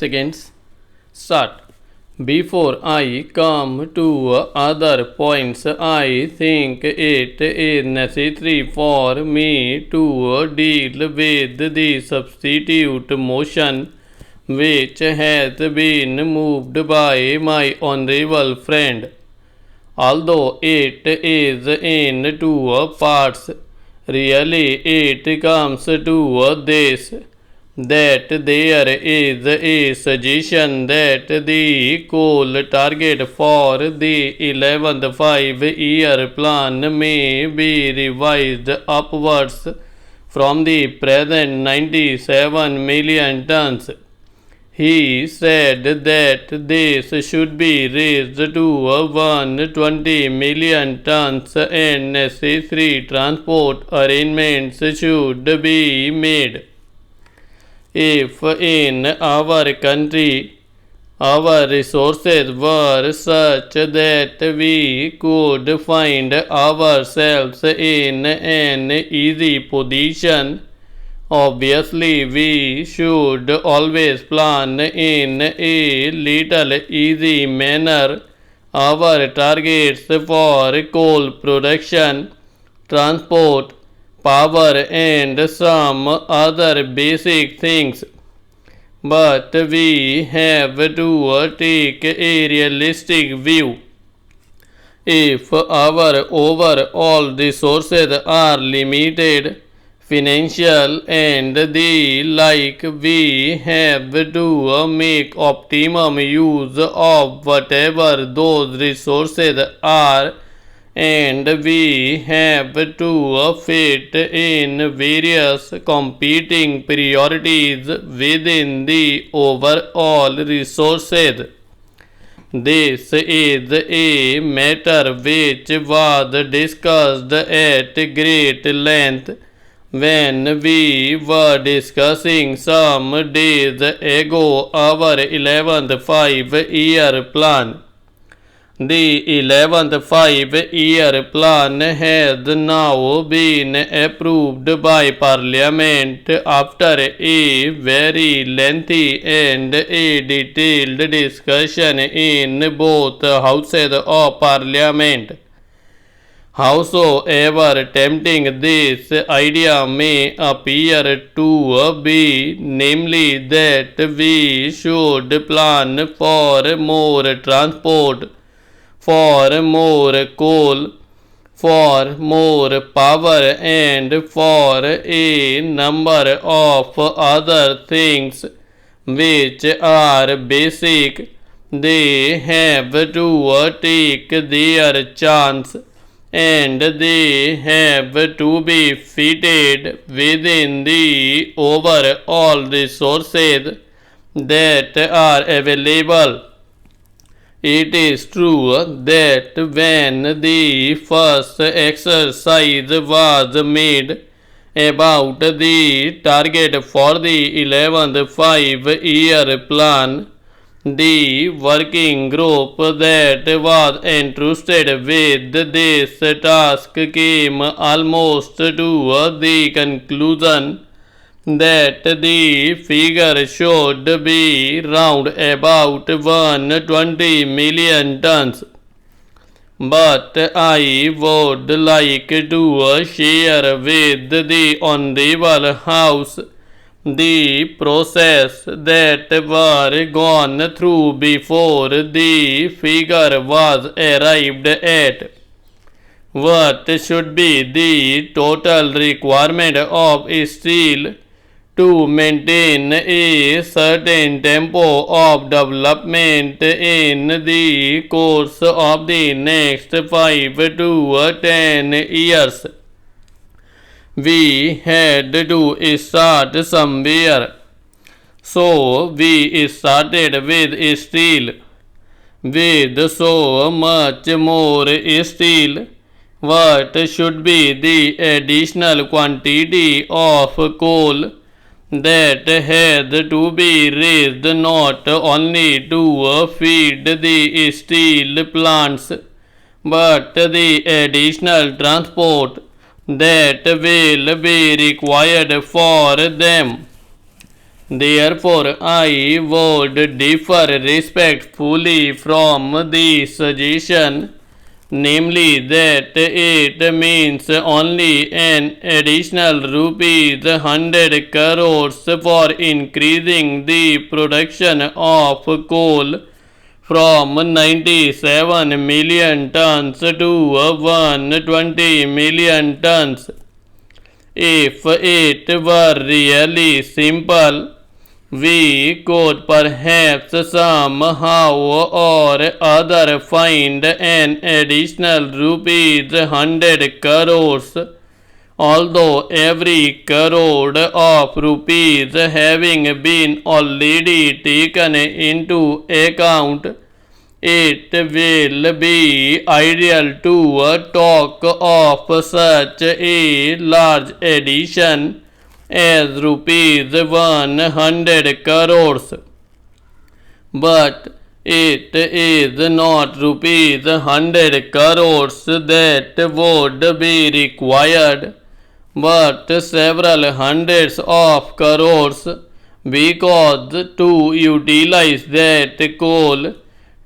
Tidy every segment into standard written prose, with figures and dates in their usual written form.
seconds. Start. Before I come to other points, I think it is necessary for me to deal with the substitute motion which has been moved by my honorable friend. Although it is in two parts, really it comes to this, that there is a suggestion that the goal target for the 11th 5-year plan may be revised upwards from the present 97 million tons. He said that this should be raised to 120 million tons and necessary transport arrangements should be made. If in our country our resources were such that we could find ourselves in an easy position, obviously we should always plan in a little easy manner our targets for coal production, transport, power and some other basic things. But we have to take a realistic view. If our overall resources are limited, financial and the like, we have to make optimum use of whatever those resources are, and we have to fit in various competing priorities within the overall resources. This is a matter which was discussed at great length when we were discussing some days ago our 11th 5-year plan. The 11th 5-year plan has now been approved by Parliament after a very lengthy and a detailed discussion in both houses of Parliament. Howsoever tempting this idea may appear to be, namely that we should plan for more transport, for more coal, for more power and for a number of other things which are basic, they have to take their chance and they have to be fitted within the overall resources that are available. It is true that when the first exercise was made about the target for the 11th 5-year plan, the working group that was entrusted with this task came almost to the conclusion that the figure should be round about 120 million tons. But I would like to share with the Honorable House the process that were gone through before the figure was arrived at. What should be the total requirement of steel to maintain a certain tempo of development in the course of the next 5 to 10 years? We had to start somewhere. So we started with steel. With so much more steel, what should be the additional quantity of coal that had to be raised not only to feed the steel plants, but the additional transport that will be required for them? Therefore, I would differ respectfully from the suggestion, namely that it means only an additional rupees 100 crores for increasing the production of coal from 97 million tons to 120 million tons. If it were really simple, we could perhaps somehow or other find an additional rupees 100 crores, although every crore of rupees having been already taken into account, it will be ideal to talk of such a large addition as rupees 100 crores. But it is not rupees 100 crores that would be required, but several hundreds of crores, because to utilize that coal,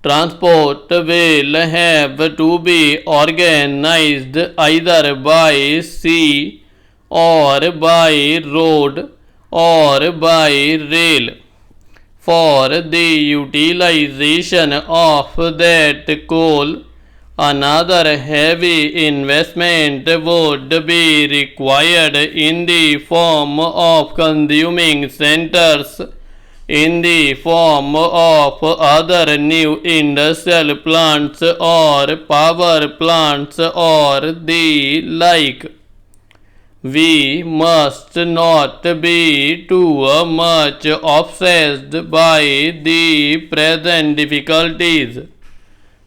transport will have to be organized either by sea or by road or by rail. For the utilization of that coal, another heavy investment would be required in the form of consuming centers, in the form of other new industrial plants or power plants or the like. We must not be too much obsessed by the present difficulties.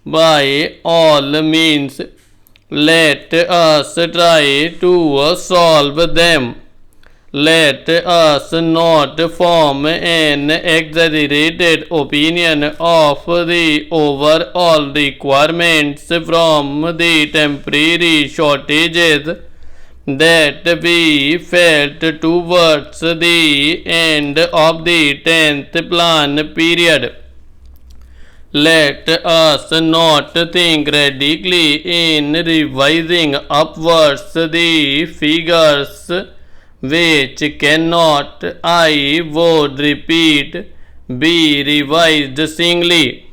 By all means, let us try to solve them. Let us not form an exaggerated opinion of the overall requirements from the temporary shortages that we felt towards the end of the 10th plan period. Let us not think radically in revising upwards the figures, which cannot, I would repeat, be revised singly.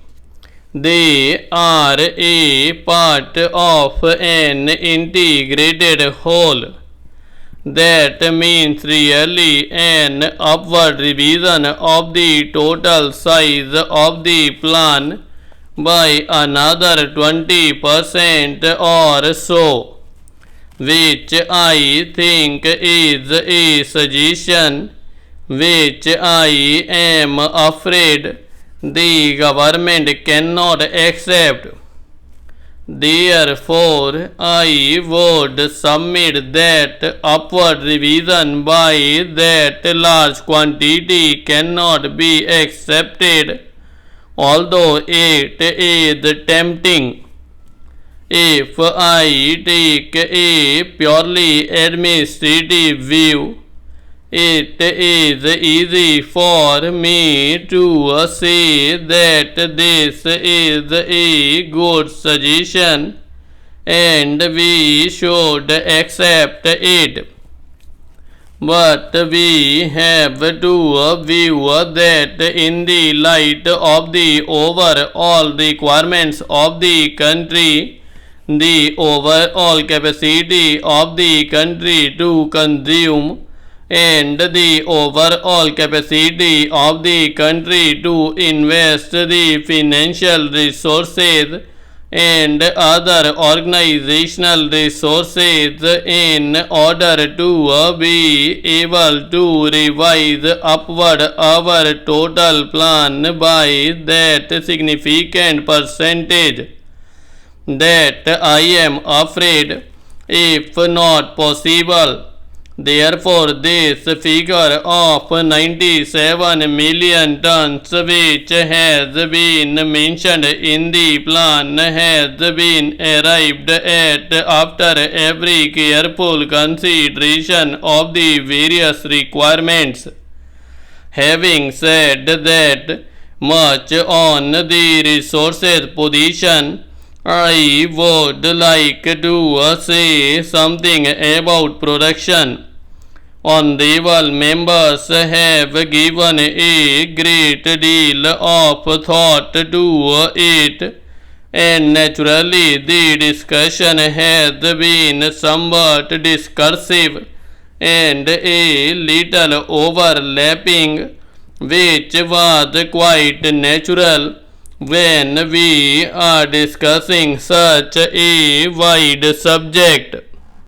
They are a part of an integrated whole. That means really an upward revision of the total size of the plan by another 20% or so, which I think is a suggestion which I am afraid the government cannot accept. Therefore, I would submit that upward revision by that large quantity cannot be accepted, although it is tempting. If I take a purely administrative view, it is easy for me to say that this is a good suggestion and we should accept it. But we have to view that in the light of the overall requirements of the country, the overall capacity of the country to consume, and the overall capacity of the country to invest the financial resources and other organizational resources in order to be able to revise upward our total plan by that significant percentage, that I am afraid, if not possible. Therefore, this figure of 97 million tons, which has been mentioned in the plan, has been arrived at after every careful consideration of the various requirements. Having said that much on the resources position, I would like to say something about production. Honorable members have given a great deal of thought to it, and naturally the discussion has been somewhat discursive and a little overlapping, which was quite natural when we are discussing such a wide subject.